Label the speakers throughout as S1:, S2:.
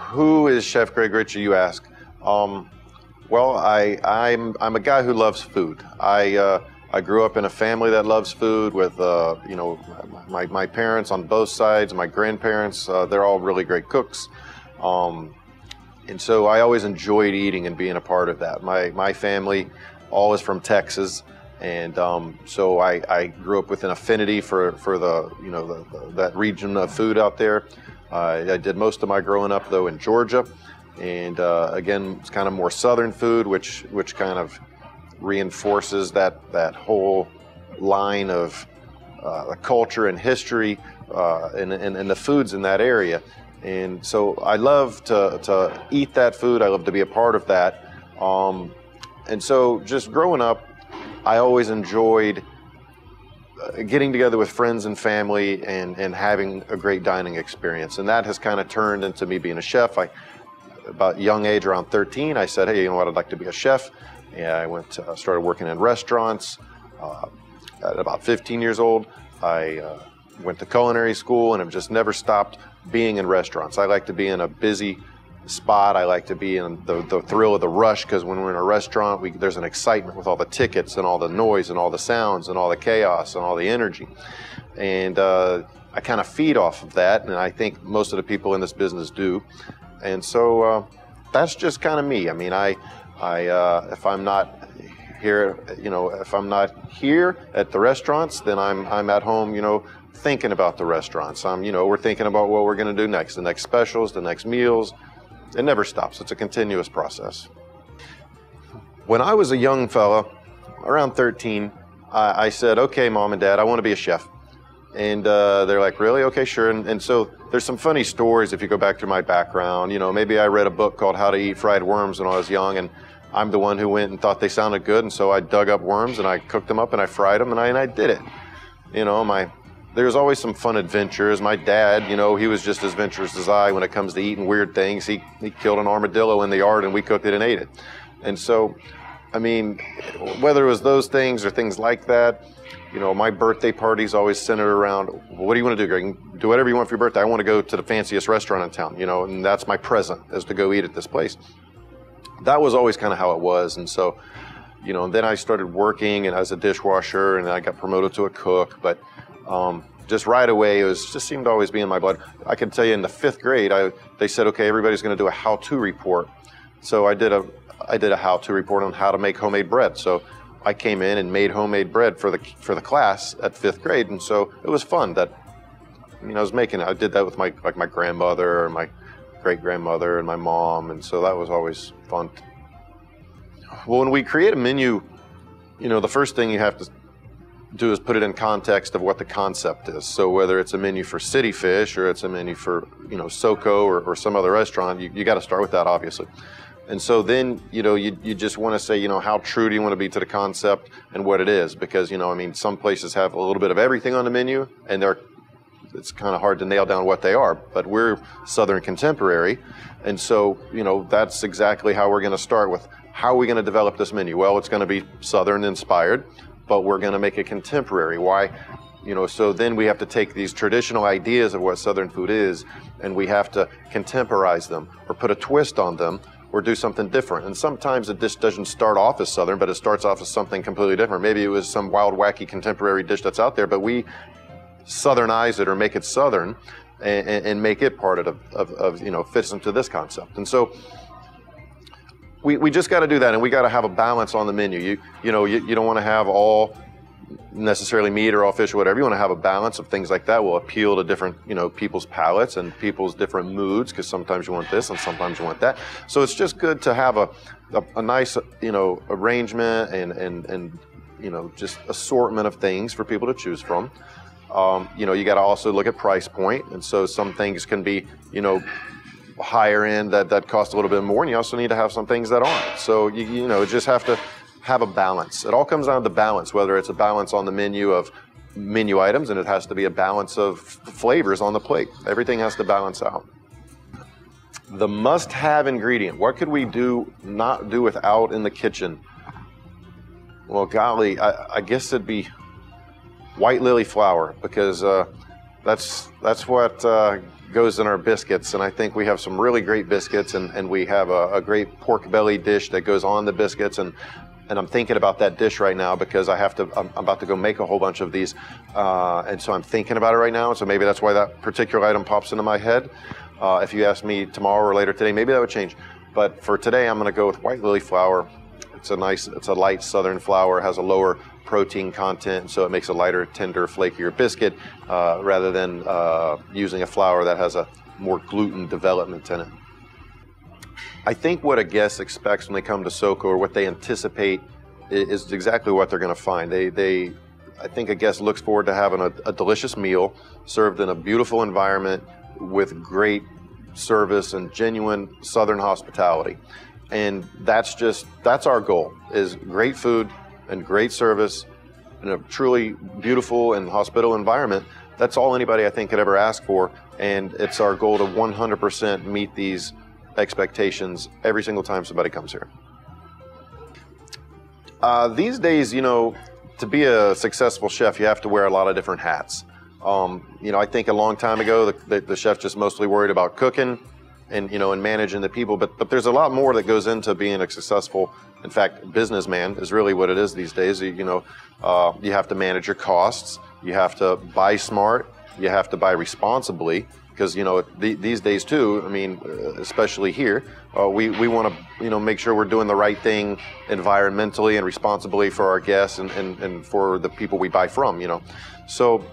S1: Who is Chef Greg Richie, you ask? Well, I'm a guy who loves food. I grew up in a family that loves food with, you know, my parents on both sides, my grandparents, they're all really great cooks. And so I always enjoyed eating and being a part of that. My family all is from Texas, and so I grew up with an affinity for the, you know, that region of food out there. I did most of my growing up though in Georgia, and again, it's kind of more southern food, which kind of reinforces that whole line of culture and history and the foods in that area. And so I love to eat that food. I love to be a part of that. And so just growing up, I always enjoyed getting together with friends and family and having a great dining experience. And that has kind of turned into me being a chef. About young age, around 13, I said, hey, you know what, I'd like to be a chef. And I started working in restaurants. At about 15 years old, I went to culinary school and have just never stopped being in restaurants. I like to be in a busy spot. I like to be in the thrill of the rush, because when we're in a restaurant, there's an excitement with all the tickets and all the noise and all the sounds and all the chaos and all the energy. And I kind of feed off of that, and I think most of the people in this business do. And so that's just kind of me. I mean, if I'm not here, you know, if I'm not here at the restaurants, then I'm at home, you know, thinking about the restaurants. You know, we're thinking about what we're going to do next, the next specials, the next meals. It never stops. It's a continuous process. When I was a young fella, around 13, I said, okay, Mom and Dad, I want to be a chef. And they're like, really? Okay, sure. And so there's some funny stories if you go back to my background. You know, maybe I read a book called How to Eat Fried Worms when I was young, and I'm the one who went and thought they sounded good, and so I dug up worms and I cooked them up and I fried them and I did it. You know, there's always some fun adventures. My dad, you know, he was just as adventurous as I when it comes to eating weird things. He killed an armadillo in the yard and we cooked it and ate it. And so, I mean, whether it was those things or things like that, you know, my birthday parties always centered around, what do you want to do, Greg? Do whatever you want for your birthday. I want to go to the fanciest restaurant in town, you know, and that's my present, is to go eat at this place. That was always kind of how it was. And so, you know, then I started working and as a dishwasher, and I got promoted to a cook. But just right away, just seemed to always be in my blood. I can tell you in the 5th grade, they said, okay, everybody's going to do a how-to report. So I did a how-to report on how to make homemade bread. So I came in and made homemade bread for the class at 5th grade, and so it was fun. That, you know, I did that with my grandmother or my great-grandmother and my mom, and so that was always fun. Well, when we create a menu, you know, the first thing you have to do is put it in context of what the concept is. So whether it's a menu for City Fish or it's a menu for, you know, Soco or some other restaurant, you got to start with that, obviously. And so then, you know, you just want to say, you know, how true do you want to be to the concept and what it is? Because, you know, I mean, some places have a little bit of everything on the menu, and it's kind of hard to nail down what they are. But we're Southern Contemporary, and so, you know, that's exactly how we're going to start with. How are we going to develop this menu? Well, it's going to be Southern inspired, but we're going to make it contemporary. Why? You know, so then we have to take these traditional ideas of what Southern food is, and we have to contemporize them or put a twist on them or do something different. And sometimes a dish doesn't start off as Southern, but it starts off as something completely different. Maybe it was some wild, wacky contemporary dish that's out there, but we Southernize it or make it Southern and make it part of you know, fits into this concept. And so we just got to do that, and we got to have a balance on the menu. You don't want to have all necessarily meat or all fish or whatever. You want to have a balance of things like that will appeal to different, you know, people's palates and people's different moods, because sometimes you want this and sometimes you want that. So it's just good to have a nice, you know, arrangement and you know, just assortment of things for people to choose from. You know, you got to also look at price point, and so some things can be, you know, higher end that cost a little bit more, and you also need to have some things that aren't. So you know, just have to have a balance. It all comes down to balance, whether it's a balance on the menu of menu items, and it has to be a balance of flavors on the plate. Everything has to balance out. The must-have ingredient. What could we not do without in the kitchen? Well, golly, I guess it'd be white lily flour, because That's what goes in our biscuits, and I think we have some really great biscuits, and we have a great pork belly dish that goes on the biscuits, and I'm thinking about that dish right now because I'm about to go make a whole bunch of these, and so I'm thinking about it right now, and so maybe that's why that particular item pops into my head. If you ask me tomorrow or later today, maybe that would change. But for today, I'm going to go with white lily flour. It's a light southern flour, has a lower protein content, so it makes a lighter, tender, flakier biscuit rather than using a flour that has a more gluten development in it. I think what a guest expects when they come to Soco, or what they anticipate, is exactly what they're going to find. I think a guest looks forward to having a delicious meal served in a beautiful environment with great service and genuine Southern hospitality. And that's our goal, is great food and great service in a truly beautiful and hospitable environment. That's all anybody, I think, could ever ask for. And it's our goal to 100% meet these expectations every single time somebody comes here. These days, to be a successful chef, you have to wear a lot of different hats. I think a long time ago, the chef just mostly worried about cooking and managing the people, but there's a lot more that goes into being a successful, in fact, businessman is really what it is these days. You have to manage your costs, you have to buy smart, you have to buy responsibly, because these days too, especially here, we want to make sure we're doing the right thing environmentally and responsibly for our guests and for the people we buy from. So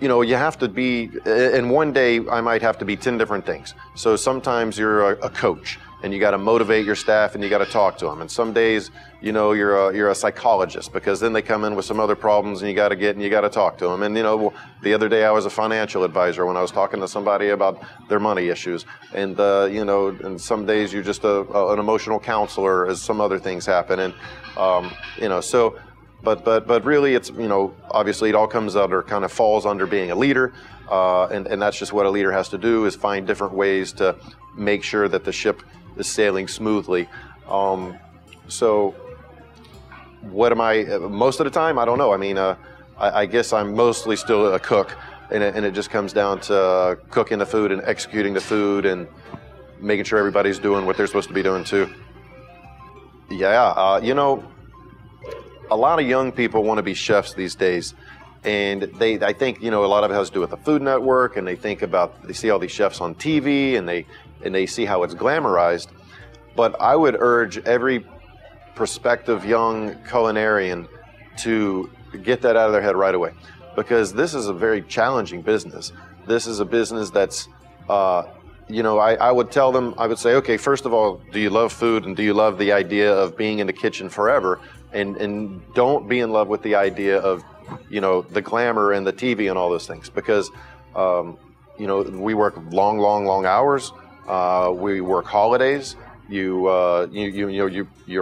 S1: you have to be, and one day I might have to be 10 different things. So sometimes you're a coach and you got to motivate your staff and you got to talk to them. And some days, you're a psychologist, because then they come in with some other problems and you got to talk to them. And the other day I was a financial advisor when I was talking to somebody about their money issues. And and some days you're just an emotional counselor as some other things happen. And so. But really, it's obviously it all comes under, kind of falls under being a leader, and that's just what a leader has to do, is find different ways to make sure that the ship is sailing smoothly. So what am I most of the time? I don't know. I guess I'm mostly still a cook, and it just comes down to cooking the food and executing the food and making sure everybody's doing what they're supposed to be doing too. Yeah, a lot of young people want to be chefs these days, and I think a lot of it has to do with the Food Network, and they see all these chefs on TV, and they see how it's glamorized. But I would urge every prospective young culinarian to get that out of their head right away, because this is a very challenging business. This is a business that's I would tell them, I would say, okay, first of all, do you love food, and do you love the idea of being in the kitchen forever? And don't be in love with the idea of, the glamour and the TV and all those things, because, we work long hours. We work holidays. You're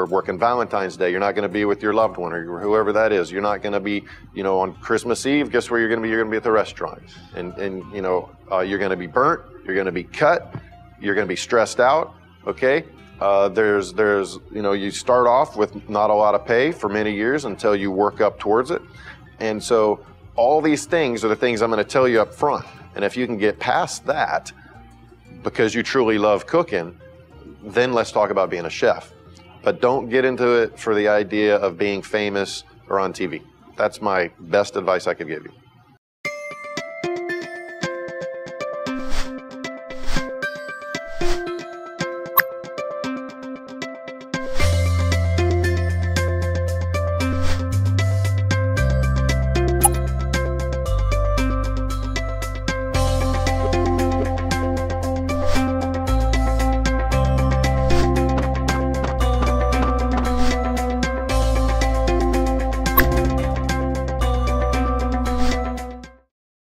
S1: working Valentine's Day. You're not going to be with your loved one or whoever that is. You're not going to be, on Christmas Eve. Guess where you're going to be? You're going to be at the restaurant, and you're going to be burnt. You're going to be cut. You're going to be stressed out. Okay. You start off with not a lot of pay for many years until you work up towards it. And so all these things are the things I'm going to tell you up front. And if you can get past that because you truly love cooking, then let's talk about being a chef. But don't get into it for the idea of being famous or on TV. That's my best advice I could give you.